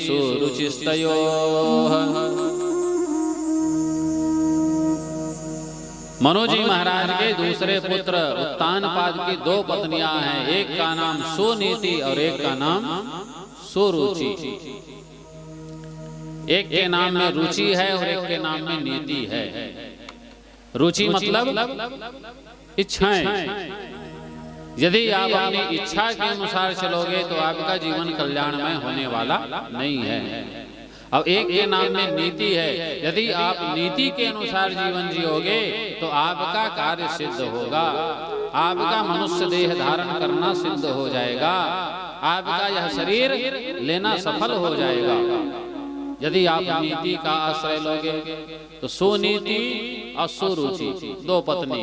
सुरुचिस्तयोः। मनु जी महाराज के दूसरे पुत्र उत्तानपाद की दो पत्नियां हैं, एक का नाम सुनीति और एक का नाम सुरुचि। एक के नाम में रुचि है और एक के नाम में नीति है। रुचि मतलब इच्छाएं। यदि आप अपनी इच्छा के अनुसार चलोगे तो आपका जीवन कल्याणमय होने वाला नहीं है। अब एक के नाम में नीति है, यदि आप नीति के अनुसार जीवन जियोगे तो आपका कार्य सिद्ध होगा, आपका मनुष्य देह धारण करना सिद्ध हो जाएगा, आपका यह शरीर लेना सफल हो जाएगा। यदि आप नीति का आश्रय लोगे तो सुनीति और सुरुचि दो पत्नी।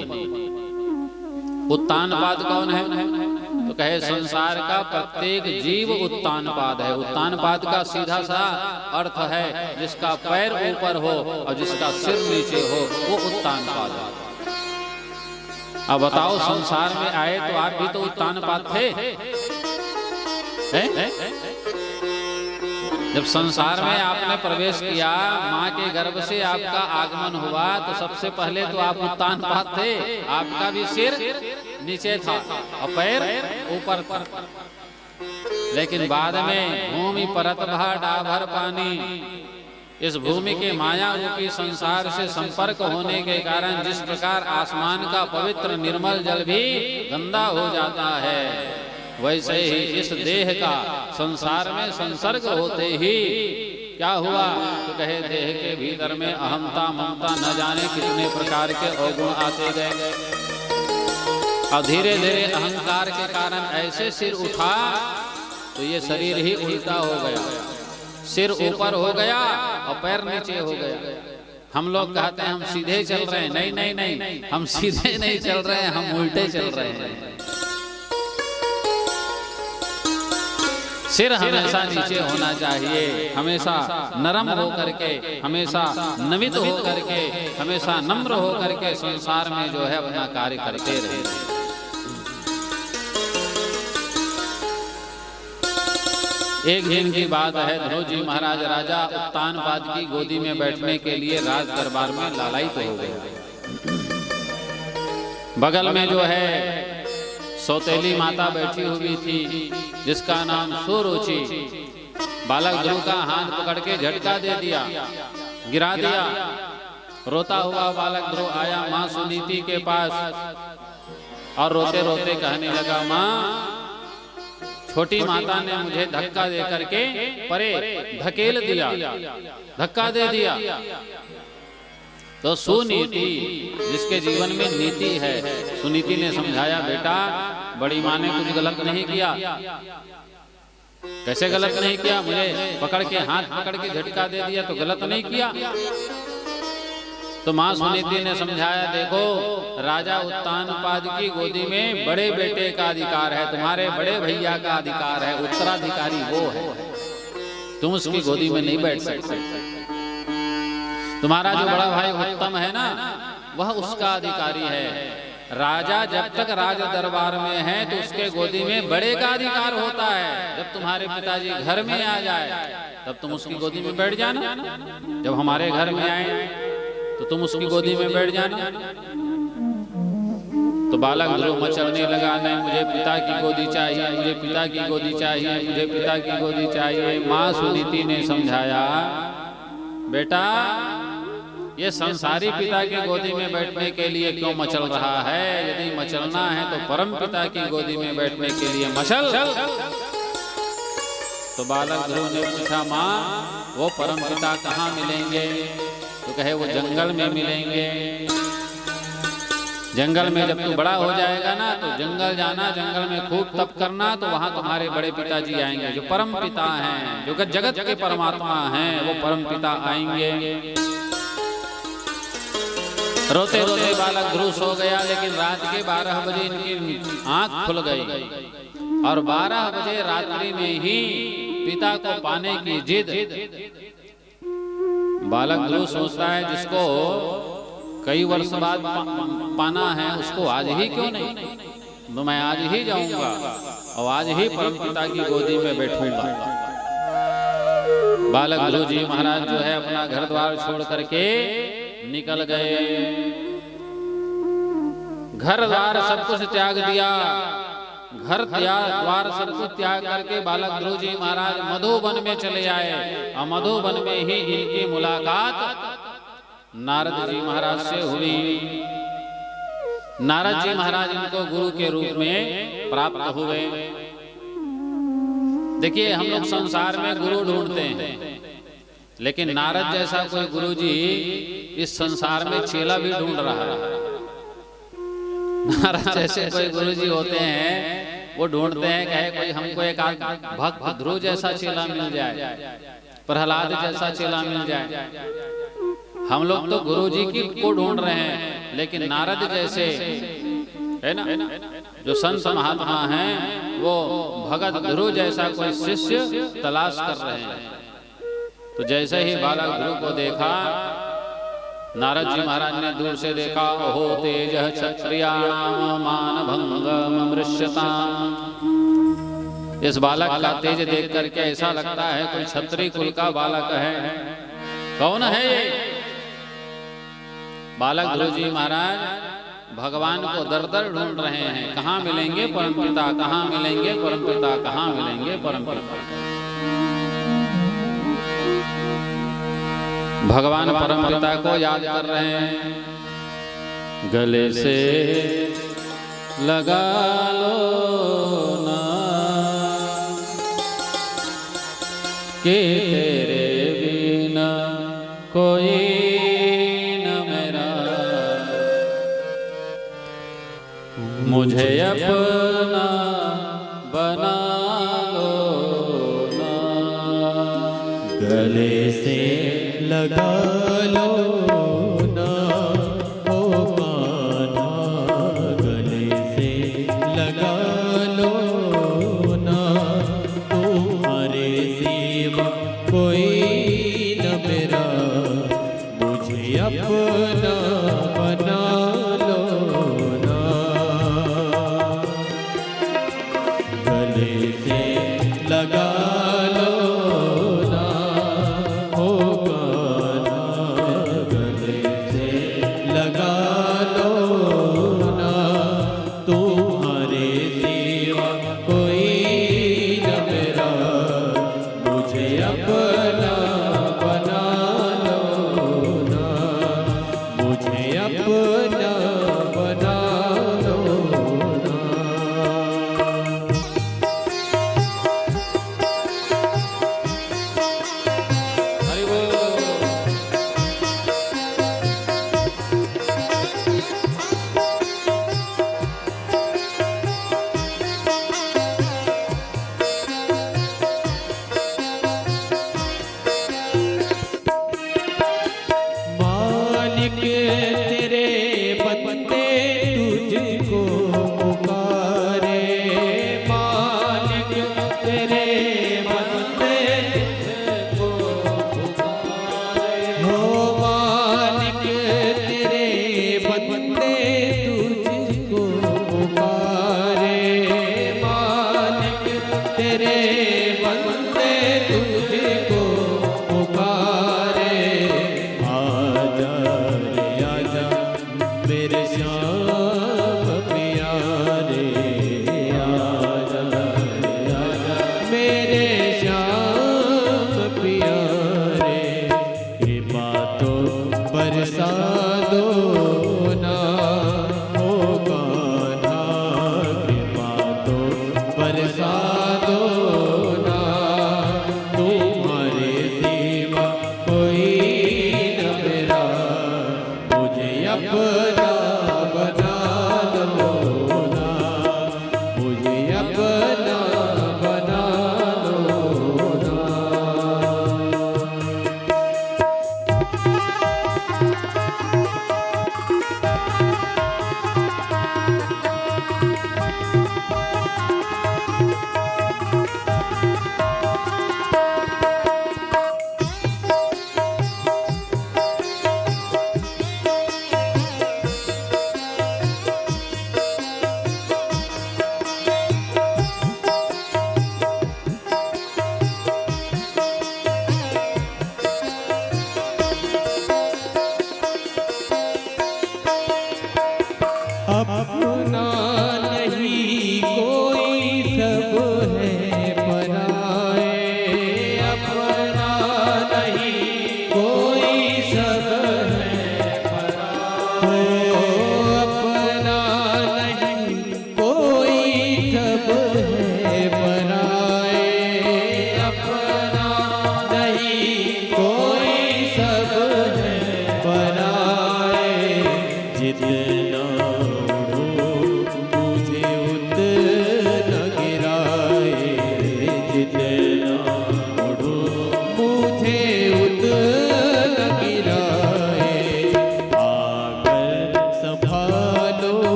उत्तानपाद कौन है? तो कहे संसार का प्रत्येक जीव उत्तानपाद है। उत्तानपाद का सीधा सा अर्थ है जिसका पैर ऊपर हो और जिसका सिर नीचे हो, वो उत्तानपाद है। अब बताओ, संसार में आए तो आप भी तो उत्तानपाद थे, जब संसार में आपने प्रवेश किया, माँ के गर्भ से आपका आगमन हुआ, तो सबसे पहले तो आप उत्तानपाद थे। आपका भी सिर नीचे था और पैर ऊपर था। लेकिन बाद में भूमि परत भा डाभर पानी, इस भूमि के माया रूपी संसार से संपर्क होने के कारण जिस प्रकार आसमान का पवित्र निर्मल जल भी गंदा हो जाता है, वैसे ही इस देह का संसार में संसर्ग होते ही क्या हुआ? तो कहे देह के भीतर में अहंता ममता न जाने कितने प्रकार के अवगुण आते गए और धीरे धीरे अहंकार के कारण ऐसे सिर उठा तो ये शरीर ही उल्टा हो गया, सिर ऊपर हो गया और पैर नीचे हो गया। हम लोग कहते हैं हम सीधे चल रहे हैं, नहीं नहीं नहीं, हम सीधे नहीं चल रहे हैं, हम उल्टे चल रहे हैं। सिर हमेशा नीचे होना चाहिए, हमेशा नरम हो करके, हमेशा नमित हो करके, हमेशा नम्र हो करके संसार में जो है अपना कार्य करते रहे। एक दिन की बात है, ध्रुव जी महाराज राजा उत्तानपाद की गोदी में बैठने के लिए राज दरबार में लालायित हो गए। बगल में जो है सौतेली माता बैठी हुई थी जिसका नाम सुरुचि। बालक ध्रुव का हाथ पकड़ के झटका दे दिया, गिरा दिया। रोता हुआ बालक ध्रुव आया माँ सुनीति के पास और रोते रोते कहने लगा, माँ छोटी माता ने मुझे धक्का दे करके परे धकेल दिया, धक्का दे दिया। तो सुनीति जिसके जीवन में नीति है, सुनीति ने समझाया, बेटा बड़ी माँ ने कुछ गलत नहीं किया। कैसे गलत नहीं किया? मुझे पकड़ के हाथ पकड़ के झटका दे दिया तो गलत नहीं किया। तो माँ सुनीति ने समझाया, देखो राजा उत्तानपाद की गोदी में बड़े बेटे का अधिकार है, तुम्हारे बड़े भैया का अधिकार है, उत्तराधिकारी वो है, तुम उसकी गोदी में नहीं बैठ सकते। तुम्हारा जो बड़ा भाई उत्तम है ना, वह उसका अधिकारी है। राजा जब तक राज दरबार में है तो उसके गोदी में बड़े का अधिकार होता है। जब तुम्हारे पिताजी घर में आ जाए तब तुम उसकी गोदी में बैठ जाना। जब हमारे घर में आए तो तुम उसकी गोदी में बैठ जाना। तो बालक ध्रुव मचलने लगा, नहीं मुझे पिता की गोदी चाहिए, मुझे पिता की गोदी चाहिए, मुझे पिता की गोदी चाहिए। माँ सुनीति ने समझाया, बेटा ये संसारी पिता की गोदी में बैठने के लिए क्यों मचल रहा है? यदि मचलना है तो परम पिता की गोदी में बैठने के लिए मचल। तो बालक ध्रुव ने पूछा, माँ वो परम पिता कहाँ मिलेंगे? तो कहे वो जंगल में मिलेंगे। जंगल में जब तू बड़ा हो जाएगा ना तो जंगल जाना, जंगल में खूब तप करना, तो वहां तुम्हारे बड़े पिताजी आएंगे जो परम पिता हैं, जो जगत के परमात्मा हैं, वो परम पिता आएंगे। रोते रोते बालक ध्रुव सो गया, लेकिन रात के 12 बजे इनकी आंख खुल गई और 12 बजे रात्रि में ही पिता को पाने की जिद। बालक ध्रुव सोचता है जिसको कई वर्ष बाद पाना है उसको आज ही क्यों नहीं, तो मैं आज ही जाऊंगा और आज ही परम पिता की गोदी में बैठूंगा। बालक ध्रुव जी महाराज जो है अपना घर द्वार छोड़ करके निकल गए। घर द्वार सब कुछ त्याग दिया। घर द्वार सब कुछ त्याग करके बालक ध्रुव जी महाराज मधुवन में चले आए। और मधुवन में ही इनकी मुलाकात नारद जी महाराज से हुई। नारद जी महाराज इनको गुरु के रूप में प्राप्त हुए। देखिए हम लोग संसार में गुरु ढूंढते हैं, लेकिन नारद जैसा कोई गुरु जी इस संसार में चेला भी ढूंढ रहा है। नारद जैसे कोई गुरु जी होते हैं, वो ढूंढते हैं कहे कोई हमको एक भक्त ध्रुव जैसा चेला मिल जाए, प्रहलाद जैसा चेला मिल जाए। हम लोग तो गुरु जी की को ढूंढ रहे हैं, लेकिन नारद जैसे है ना जो संत महात्मा हैं, वो भगत ध्रुव जैसा कोई शिष्य तलाश कर रहे हैं। तो जैसे ही बालक ध्रुव को देखा, नारद जी महाराज ने दूर से देखा, ओहो तेज क्षत्रियाणाम मानभंगम मृष्यताम्। इस बालक का तेज देख करके ऐसा लगता है कोई क्षत्रिय कुल का बालक है। कौन है ये? बालक ध्रुव जी महाराज भगवान को दर दर ढूंढ रहे हैं। कहाँ मिलेंगे परमपिता, कहाँ मिलेंगे परमपिता, कहाँ मिलेंगे परमपिता। भगवान परमपिता को याद कर रहे हैं। गले से लगा लो ना कि तेरे बिना कोई मुझे अपना बना लो ना। गले से लगा लो ना ओ कान्हा, गले से लगा लो ना। तुम्हारे सिवा कोई न मेरा, मुझे अपना बना लगा लो ना ओ कान्हा, गले से लगा लो ना। तुम्हारे सिवा कोई न मेरा, मुझे अपना बना लो ना, मुझे अपना बना लो ना।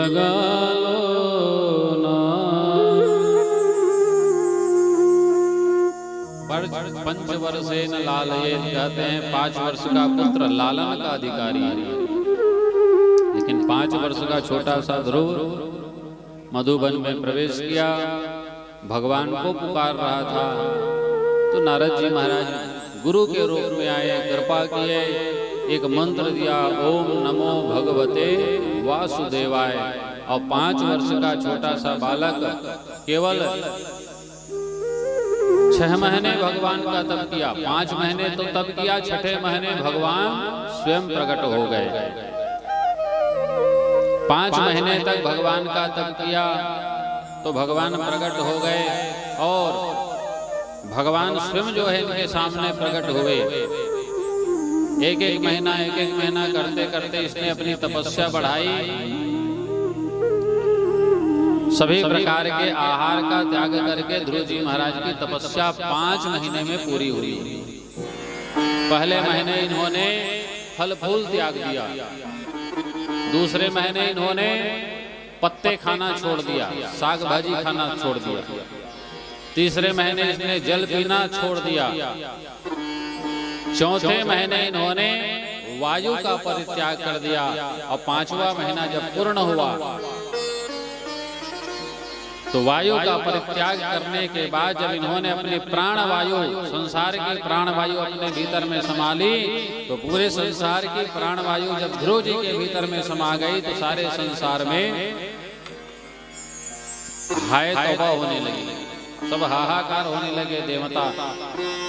लगा लो ना। पंचवर्षेन लालयेत, कहते हैं 5 वर्ष का पुत्र लालन का अधिकारी है, लेकिन 5 वर्ष का छोटा सा ध्रुव मधुबन में प्रवेश किया, भगवान को पुकार रहा था। तो नारद जी महाराज गुरु के रूप में आए, कृपा किए, एक मंत्र दिया, ओम नमो भगवते वासुदेवाय। और 5 वर्ष का छोटा सा बालक केवल 6 महीने भगवान का तप किया, 5 महीने तो तप किया, 6ठे महीने भगवान स्वयं प्रकट हो गए। 5 महीने तक भगवान का तप किया तो भगवान प्रकट हो गए, और भगवान स्वयं जो है इनके सामने प्रकट हुए। एक एक महीना करते करते इसने अपनी तपस्या बढ़ाई, सभी प्रकार के आहार का त्याग करके ध्रुव जी महाराज की तपस्या 5 महीने में पूरी हुई। पहले महीने इन्होंने फल फूल त्याग दिया, दूसरे महीने इन्होंने पत्ते खाना छोड़ दिया, साग भाजी खाना छोड़ दिया, तीसरे महीने इसने जल पीना छोड़ दिया, चौथे महीने इन्होंने वायु का परित्याग कर दिया, और 5वां महीना जब पूर्ण हुआ तो वायु का परित्याग करने के बाद जब इन्होंने अपने प्राण वायु, संसार की प्राण वायु अपने भीतर में समा ली, तो पूरे संसार की प्राण वायु जब ध्रुव जी के भीतर में समा गई तो सारे संसार में हाय तौबा होने लगी, सब हाहाकार होने लगे। देवता,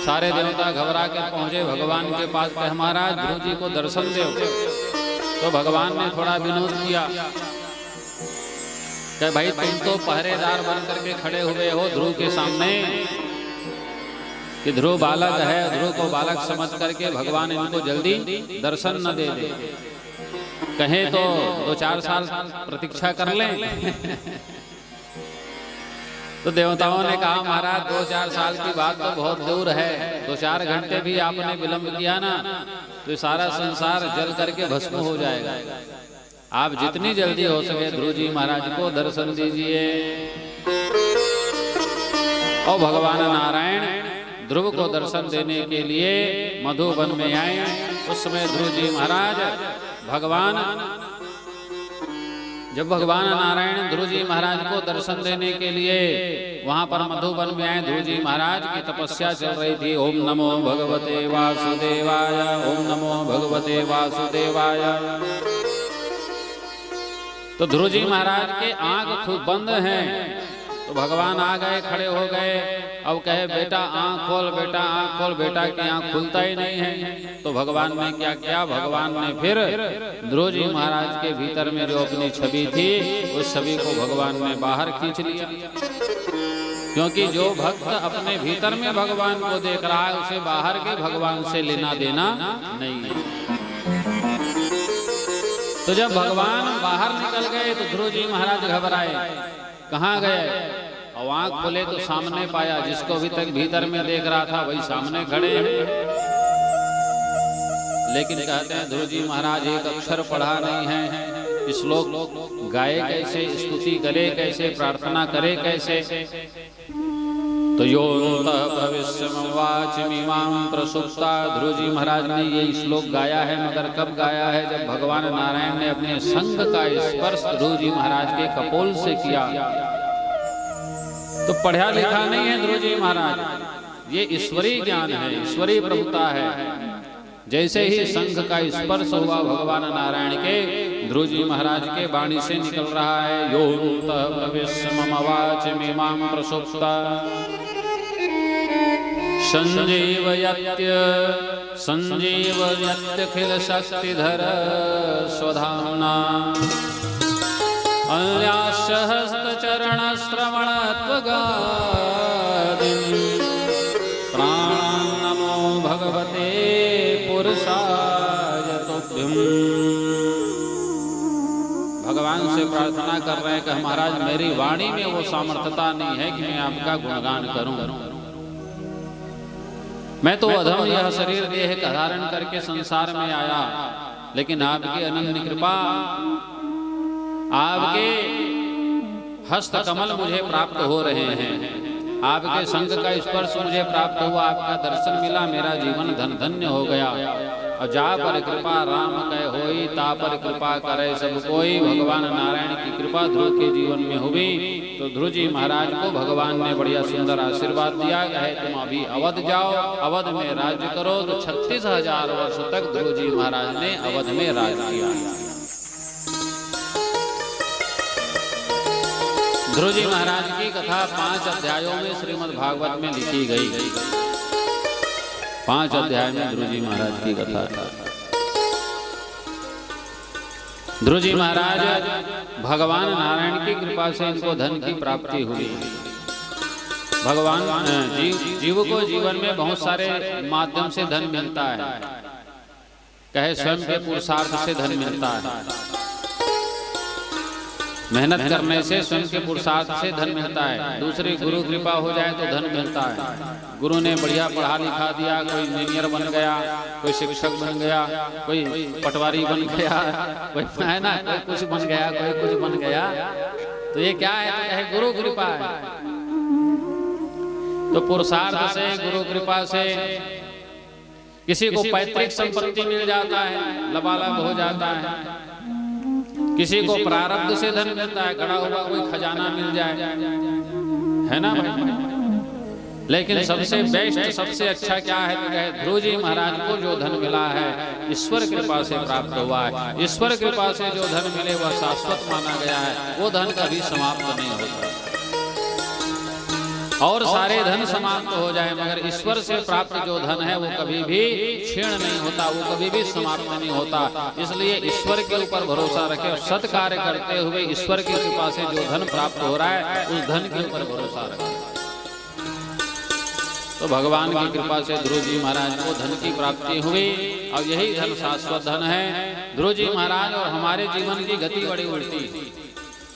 सारे देवता घबरा के पहुंचे भगवान के पास, कहे महाराज ध्रुव जी को दर्शन दो। तो भगवान ने थोड़ा विनोद किया, कहे भाई तुम तो पहरेदार बन करके खड़े हुए हो ध्रुव के सामने, कि ध्रुव बालक है, ध्रुव को बालक समझ करके भगवान इनको जल्दी दर्शन न दे दे, कहें तो 2-4 साल प्रतीक्षा कर लें। तो देवताओं ने कहा महाराज 2-4 साल की बात तो बहुत दूर है, 2-4 घंटे भी आपने विलंब किया ना तो सारा संसार जल करके भस्म हो जाएगा। आप जितनी जल्दी हो सके ध्रुव जी महाराज को दर्शन दीजिए। और भगवान नारायण ध्रुव को दर्शन देने के लिए मधुबन में आए। उस समय ध्रुव जी महाराज जब भगवान नारायण ध्रुव जी महाराज को दर्शन देने के लिए वहां पर मधुबन में आए, ध्रुव जी महाराज की तपस्या चल रही थी। ओम नमो भगवते वासुदेवाय, ओम नमो भगवते वासुदेवाय। तो ध्रुव जी महाराज के आंख खूब बंद हैं, तो भगवान आ गए, खड़े हो गए। अब कहे बेटा आंख खोल, बेटा आंख खोल, बेटा की आंख खुलता ही नहीं है। तो भगवान ने क्या किया, भगवान ने फिर ध्रुव जी महाराज के भीतर में जो अपनी छवि थी उस छवि को भगवान ने बाहर खींच लिया, क्योंकि जो भक्त अपने भीतर में भगवान को देख रहा है उसे बाहर के भगवान से लेना देना नहीं है। तो जब भगवान बाहर निकल गए तो ध्रुव जी महाराज घबराए, कहाँ गए? और आंख खोले तो सामने पाया, जिसको अभी तक भीतर में देख रहा था वही सामने खड़े हैं। लेकिन कहते हैं ध्रुव जी महाराज एक अक्षर पढ़ा नहीं है, श्लोक गाए कैसे, स्तुति करे कैसे, प्रार्थना करे कैसे? तो यो भविष्यवाचमिमां प्रसुप्ता, ध्रुव जी महाराज ने ये श्लोक गाया है, मगर कब गाया है? जब भगवान नारायण ने अपने संग का स्पर्श ध्रुव जी महाराज के कपोल से किया। तो पढ़ा लिखा नहीं है ध्रुव जी महाराज, ये ईश्वरीय ज्ञान है, ईश्वरीय प्रभुता है। जैसे ही संघ का स्पर्श हुआ भगवान नारायण के, ध्रुव जी महाराज के वाणी से निकल रहा है यो भविष्यमवाचमिमां प्रसुप्ता संजीवयत्यखिल शक्तिधर स्वधाम्ना अन्यास्य हस्तचरण श्रवण त्वगादिन् प्राणान् नमो भगवते पुरुषाय तुभ्यम्। भगवान से प्रार्थना कर रहे हैं कि महाराज मेरी वाणी में वो सामर्थ्यता नहीं है कि मैं आपका गुणगान करूं। मैं तो अधम यह शरीर देह का धारण करके संसार में आया, लेकिन आपकी अनन्य कृपा, आपके हस्त कमल मुझे प्राप्त हो रहे हैं, आपके संग का स्पर्श मुझे प्राप्त हुआ, आपका दर्शन मिला, मेरा जीवन धन धन्य हो गया। और जा पर कृपा राम कह होई, ता पर कृपा करे सब कोई। भगवान नारायण की कृपा ध्रुव के जीवन में हुई तो ध्रुव जी महाराज को भगवान ने बढ़िया सुंदर आशीर्वाद दिया है, तुम अभी अवध जाओ, अवध में राज्य करो। तो 36,000 वर्ष तक ध्रुव जी महाराज ने अवध में राज किया। ध्रुव जी महाराज की कथा 5 अध्यायों में श्रीमद् भागवत में लिखी गई। 5 अध्याय में ध्रुव जी महाराज की कथा। ध्रुव जी महाराज भगवान नारायण की कृपा से इनको धन की प्राप्ति हुई। भगवान जीव को जीवन में बहुत सारे माध्यम से धन मिलता है, कहे स्वयं के पुरुषार्थ से धन मिलता है, मेहनत करने से, स्वयं के पुरुषार्थ से धन मिलता है। दूसरी गुरु कृपा हो जाए तो धन मिलता है। गुरु ने बढ़िया पढ़ा लिखा दिया, कोई इंजीनियर बन गया, कोई शिक्षक बन गया, कोई पटवारी बन गया, कोई है ना, कोई कुछ बन गया, कोई कुछ बन गया, तो ये क्या है? तो कहे गुरु कृपा है। तो पुरुषार्थ से, गुरु कृपा से किसी को पैतृक संपत्ति मिल जाता है, लबालब हो जाता है, किसी को प्रारब्ध से धन मिलता है, खड़ा हुआ कोई खजाना मिल जाए, है ना भाई। लेकिन सबसे बेस्ट, सबसे अच्छा क्या है? तो कहे ध्रुव जी महाराज को जो धन मिला है ईश्वर कृपा से प्राप्त हुआ है। ईश्वर कृपा से जो धन मिले वह शाश्वत माना गया है, वो धन कभी समाप्त नहीं होता। और सारे धन समाप्त हो जाए मगर ईश्वर से प्राप्त जो धन है वो कभी भी क्षीण नहीं होता, वो कभी भी समाप्त नहीं होता। इसलिए ईश्वर के ऊपर भरोसा रखें और सत् कार्य करते हुए ईश्वर की कृपा से जो धन प्राप्त हो रहा है उस धन के ऊपर भरोसा रखें। तो भगवान की कृपा से ध्रुव जी महाराज को धन की प्राप्ति हुई और यही धन शाश्वत धन है। ध्रुव जी महाराज और हमारे जीवन की गति बड़ी उल्टी।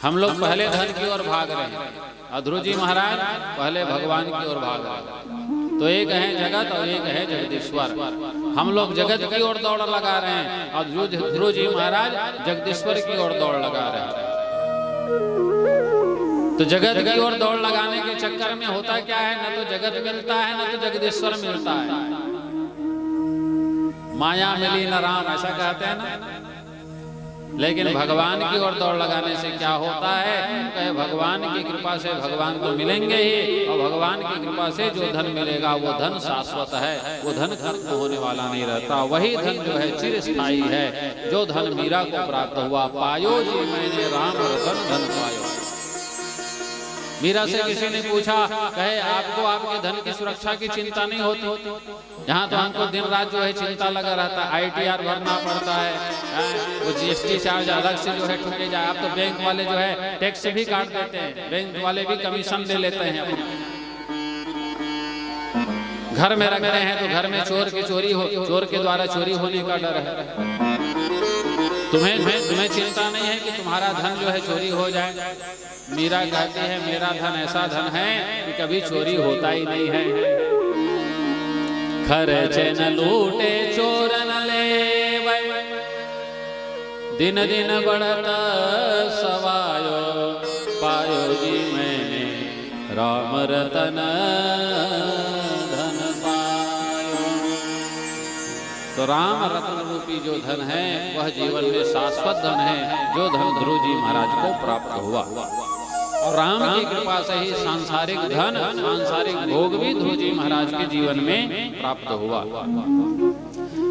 हम लोग पहले धन की ओर भाग रहे हैं और ध्रुव जी महाराज पहले भगवान की ओर भाग रहे हैं। तो एक है जगत और एक है जगदीश्वर। हम लोग जगत की ओर दौड़ लगा रहे हैं और ध्रुव जी महाराज जगदीश्वर की ओर दौड़ लगा रहे हैं। तो जगत की ओर दौड़ लगाने के चक्कर में होता क्या है? न तो जगत मिलता है न तो जगदीश्वर मिलता है। माया मिली न राम, ऐसा कहते हैं ना। लेकिन भगवान की ओर दौड़ लगाने से क्या होता है? कहे भगवान की कृपा से भगवान तो मिलेंगे ही और भगवान की कृपा से जो धन मिलेगा वो धन शाश्वत है, वो धन खत्म होने वाला नहीं रहता। वही धन जो है चिरस्थायी है। जो धन मीरा को प्राप्त हुआ, पायो जी मैंने राम रतन धन पायो। मीरा से किसी ने पूछा, कहे आपको आपके धन की सुरक्षा की चिंता नहीं होती? यहाँ तो हमको दिन रात जो है चिंता लगा रहता है, ITR भरना पड़ता है, वो GST चार्ज अलग से जो है ठुके जाए। आप तो बैंक वाले जो है टैक्स भी काट देते हैं, बैंक वाले भी कमीशन ले लेते हैं। घर में रखते हैं तो घर में चोर के द्वारा चोरी होने का डर है। तुम्हें चिंता नहीं है कि तुम्हारा धन जो है चोरी हो जाए। मीरा कहती है मेरा धन ऐसा धन है कि कभी चोरी होता ही नहीं है। खर्चे न लूटे चोर न ले, दिन दिन बढ़त सवायो, पायो जी मैंने राम रतन धन पायो। तो राम रत्न रूपी जो धन है वह जीवन में शाश्वत धन है, जो धन ध्रुव जी महाराज को प्राप्त हुआ। और राम की कृपा से ही सांसारिक धन, सांसारिक भोग भी ध्रुव जी महाराज के जीवन में प्राप्त हुआ।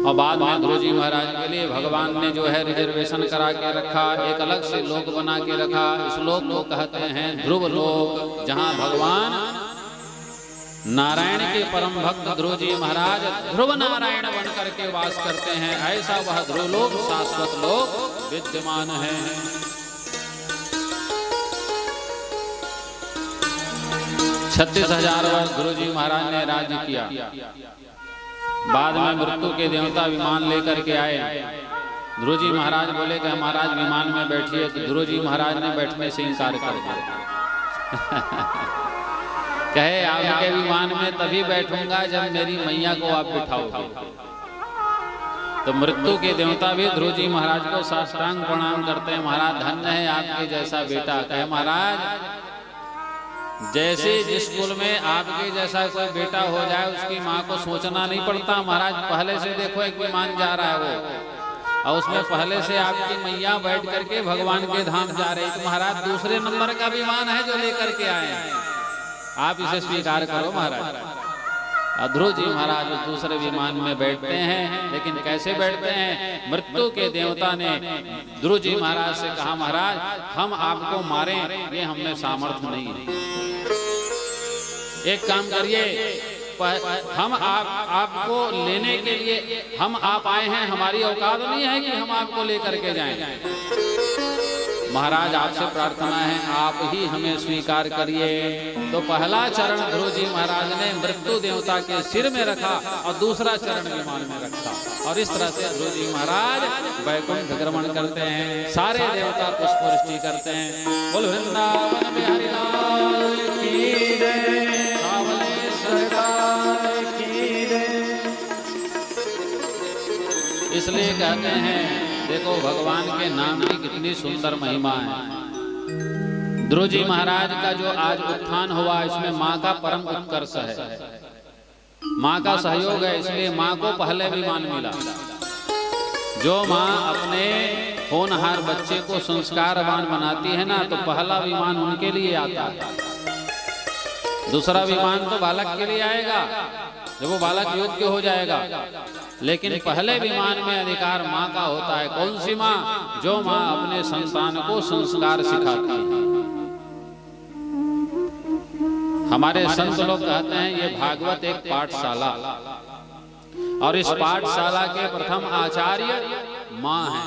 और बाद में ध्रुव जी महाराज के लिए भगवान ने जो है रिजर्वेशन करा के रखा, एक अलग से लोक बना के रखा। इस लोक को कहते हैं ध्रुव लोक, जहाँ भगवान नारायण के परम भक्त ध्रुव जी महाराज ध्रुव नारायण बन करके वास करते हैं। ऐसा वह ध्रुव लोक, शाश्वत लोक विद्यमान है। 36,000 वर्ष ध्रुव जी महाराज ने राज्य किया। बाद में मृत्यु के देवता विमान लेकर के आए। ध्रुव जी महाराज बोले कि महाराज विमान में बैठिए, तो ध्रुव जी महाराज ने बैठने से इंकार कर दिया। कहे आपके विमान में तभी बैठूंगा जब मेरी मैया को आप बिठाओगे। तो मृत्यु के देवता भी ध्रुव जी महाराज को साष्टांग प्रणाम करते हैं। महाराज धन्य है आपके जैसा बेटा। कहे महाराज जैसे जिस कुल में आपके जैसा कोई बेटा हो जाए उसकी माँ को सोचना नहीं पड़ता। महाराज पहले से देखो एक विमान जा रहा है वो, और उसमें पहले से आपकी मैया बैठ करके भगवान के धाम जा रही। तो महाराज दूसरे नंबर का विमान है जो लेकर के आए हैं, आप इसे स्वीकार करो महाराज। ध्रुव जी महाराज दूसरे विमान में बैठते हैं, लेकिन कैसे बैठते हैं? मृत्यु के देवता ने ध्रुव जी महाराज से कहा महाराज हम आपको मारें ये हमें सामर्थ्य नहीं है, एक काम करिए हम आपको लेने के लिए हम आप आए हैं, हमारी औकात नहीं है कि हम आपको लेकर के जाएं। महाराज आपसे प्रार्थना है आप ही हमें स्वीकार करिए। तो पहला चरण ध्रुव जी महाराज ने मृत्यु देवता के सिर में रखा और दूसरा चरण विमान में रखा, और इस तरह से ध्रुव जी महाराज वैकुंठ भ्रमण करते हैं। सारे देवता पुष्पवृष्टि करते हैं। बोल वृंदावन बिहारी लाल की जय, सावले सरकार की जय। इसलिए कहते हैं देखो भगवान के नाम की कितनी सुंदर महिमा है। ध्रुव जी महाराज का जो आज उत्थान हुआ इसमें माँ का परम उत्कर्ष है, माँ का सहयोग है, इसलिए माँ को पहले विमान मिला। जो माँ अपने होनहार बच्चे को संस्कारवान बनाती है ना, तो पहला विमान उनके लिए आता है। दूसरा विमान तो बालक के लिए आएगा जब वो बालक योग्य हो जाएगा, लेकिन पहले विमान में अधिकार माँ का होता है। कौन सी माँ? जो माँ अपने संतान को संस्कार सिखाती है। हमारे संत लोग कहते हैं ये भागवत एक पाठशाला, और इस पाठशाला के प्रथम आचार्य माँ है।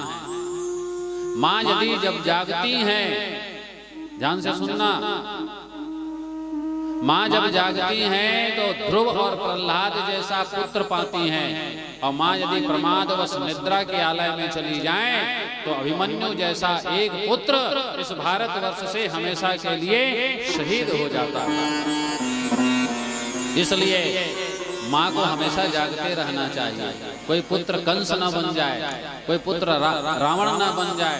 माँ यदि जब जागती हैं, ध्यान से सुनना, माँ जब जागती हैं तो ध्रुव और प्रहलाद जैसा पुत्र पाती हैं, और माँ यदि प्रमादवश निद्रा के आलय में चली जाएं तो अभिमन्यु जैसा एक पुत्र इस भारतवर्ष से हमेशा के लिए शहीद हो जाता है। इसलिए माँ को हमेशा जागते रहना चाहिए। कोई पुत्र कंस न बन जाए, कोई पुत्र रावण न बन जाए,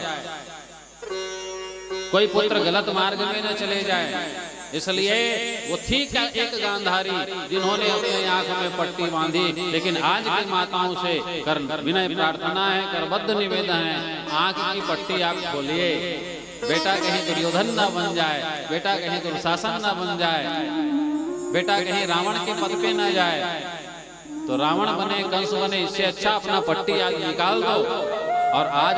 कोई पुत्र गलत मार्ग में न चले जाए। इसलिए वो थी क्या एक गांधारी जिन्होंने अपने आंख में पट्टी बांधी, लेकिन आज की माताओं से कर विनय प्रार्थना है, करबद्ध निवेदन है, आंख की पट्टी आप खोलिए। बेटा कहीं दुर्योधन न बन जाए, बेटा कहीं दुशासन न बन जाए, बेटा कहीं रावण के पद पे न जाए। तो रावण बने कंस बने, इससे अच्छा अपना पट्टी आज निकाल दो। और आज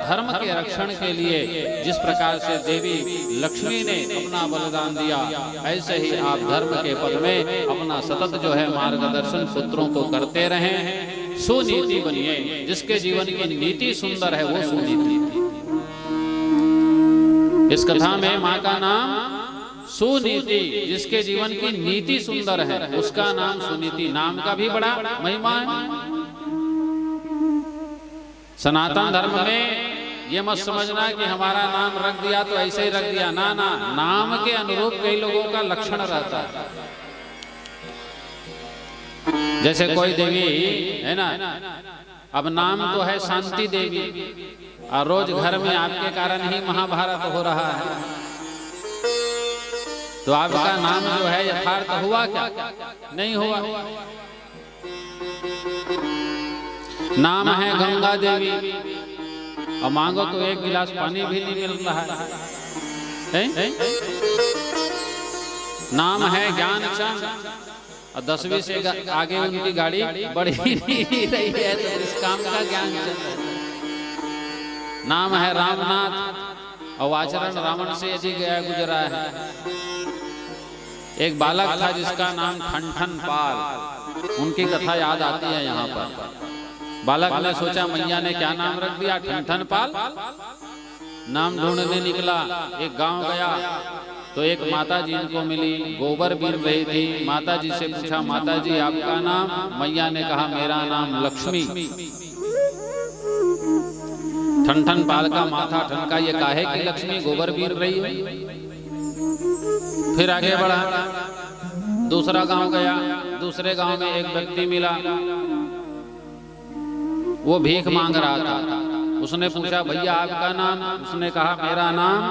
धर्म के रक्षण के लिए जिस प्रकार से देवी लक्ष्मी ने अपना बलिदान दिया, ऐसे ही आप धर्म के पद में अपना सतत जो है मार्गदर्शन पुत्रों को करते रहें। सुनीति बनिए, जिसके जीवन की नीति सुंदर है वो सुनीति। इस कथा में माँ का नाम सुनीति, जिसके जीवन की नीति सुंदर है उसका नाम सुनीति। नाम का भी बड़ा महिमा है। सनातन धर्म में ये मत समझना कि हमारा नाम रख दिया तो ऐसे ही रख दिया, ना ना, नाम के अनुरूप कई लोगों का लक्षण रहता है। जैसे कोई देवी है ना, अब नाम तो है शांति देवी, और रोज घर में आपके कारण ही महाभारत हो रहा है, तो आपका नाम जो है यथार्थ हुआ क्या? नहीं हुआ। नाम है गंगा देवी, और मांगो तो एक गिलास पानी भी नहीं मिल रहा है। नाम है ज्ञानचंद, और 10वीं से आगे उनकी गाड़ी बढ़ी नहीं रही है, तो इस काम का ज्ञानचंद है। नाम है रामनाथ, और आचरण रावण से यदि गया गुजरा है। एक बालक था जिसका नाम ठनठन पाल, उनकी कथा याद आती है यहाँ पर। बालक ने सोचा मैया ने क्या नाम रख दिया, ठनठन पाल। नाम ढूंढने निकला, एक गांव गया तो एक माता जी इनको मिली, गोबर बीन रही थी। माता जी से पूछा, माता जी आपका नाम? मैया ने कहा मेरा नाम लक्ष्मी। ठनठन पाल का माथा ठनका, ये काहे की लक्ष्मी गोबर बीन रही है? फिर आगे बढ़ा, दूसरा गांव गया, दूसरे गांव में एक व्यक्ति मिला, वो भीख मांग रहा था। उसने पूछा भैया आपका नाम? उसने कहा मेरा नाम